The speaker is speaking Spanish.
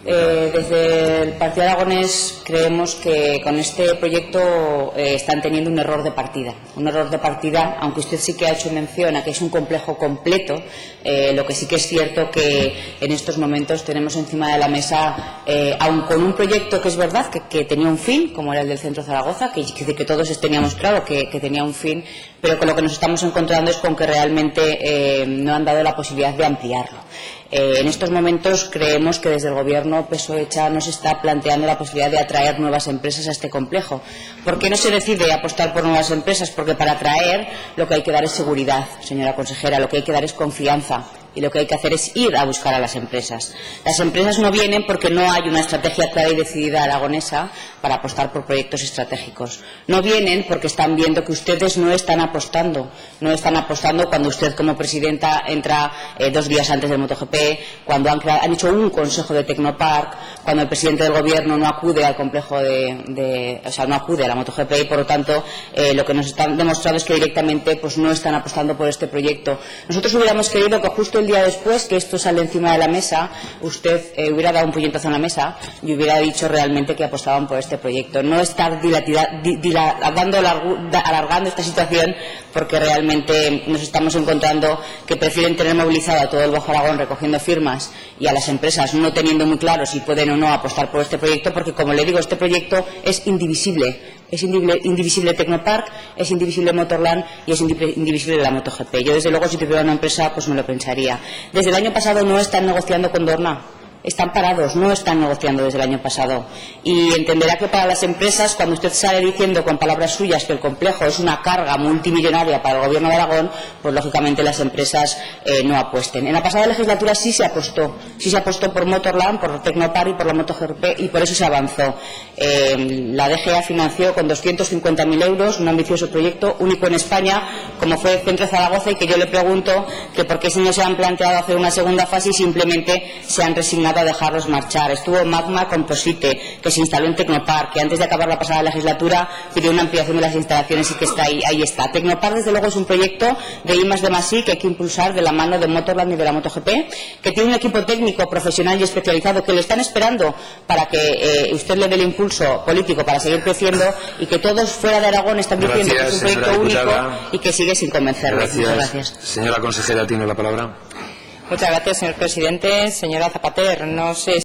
Desde el Partido Aragonés creemos que con este proyecto están teniendo un error de partida. Un error de partida, aunque usted sí que ha hecho mención a que es un complejo completo, lo que sí que es cierto que en estos momentos tenemos encima de la mesa, aun con un proyecto que es verdad que tenía un fin, como era el del Centro Zaragoza, que todos teníamos claro que tenía un fin, pero con lo que nos estamos encontrando es con que realmente no han dado la posibilidad de ampliarlo. En estos momentos creemos que desde el Gobierno PSOE-CHA no se está planteando la posibilidad de atraer nuevas empresas a este complejo. ¿Por qué no se decide apostar por nuevas empresas? Porque para atraer lo que hay que dar es seguridad, señora consejera, lo que hay que dar es confianza. Y lo que hay que hacer es ir a buscar a las empresas. Las empresas no vienen porque no hay una estrategia clara y decidida aragonesa para apostar por proyectos estratégicos. No vienen porque están viendo que ustedes no están apostando. No están apostando cuando usted como presidenta entra 2 días antes del MotoGP, cuando han hecho un consejo de Tecnopark, cuando el presidente del Gobierno no acude al complejo no acude a la MotoGP y por lo tanto lo que nos están demostrando es que directamente pues no están apostando por este proyecto. Nosotros hubiéramos querido que justo el día después que esto sale encima de la mesa, usted hubiera dado un puñetazo en la mesa y hubiera dicho realmente que apostaban por este proyecto. No estar alargando esta situación porque realmente nos estamos encontrando que prefieren tener movilizado a todo el Bajo Aragón recogiendo firmas y a las empresas no teniendo muy claro si pueden o no apostar por este proyecto porque, como le digo, este proyecto es indivisible. Es indivisible Tecnopark, es indivisible Motorland y es indivisible la MotoGP. Yo, desde luego, si tuviera una empresa, pues me lo pensaría. Desde el año pasado no están negociando con Dorna. Están parados, no están negociando desde el año pasado. Y entenderá que para las empresas, cuando usted sale diciendo con palabras suyas que el complejo es una carga multimillonaria para el Gobierno de Aragón, pues lógicamente las empresas no apuesten. En la pasada legislatura sí se apostó por Motorland, por Tecnopark y por la MotoGP y por eso se avanzó. La DGA financió con 250.000 euros un ambicioso proyecto único en España, como fue el Centro Zaragoza, y que yo le pregunto que por qué si no se han planteado hacer una segunda fase y simplemente se han resignado a dejarlos marchar. Estuvo Magma Composite, que se instaló en Tecnopark, que antes de acabar la pasada legislatura pidió una ampliación de las instalaciones y que está ahí está. Tecnopark, desde luego, es un proyecto de I+D+I que hay que impulsar de la mano de Motorland y de la MotoGP, que tiene un equipo técnico, profesional y especializado que le están esperando para que usted le dé el impulso político para seguir creciendo y que todos fuera de Aragón están diciendo que es un proyecto único y que sigue sin convencerles. Muchas gracias. Señora consejera, tiene la palabra. Muchas gracias, señor presidente. Señora Zapater, no sé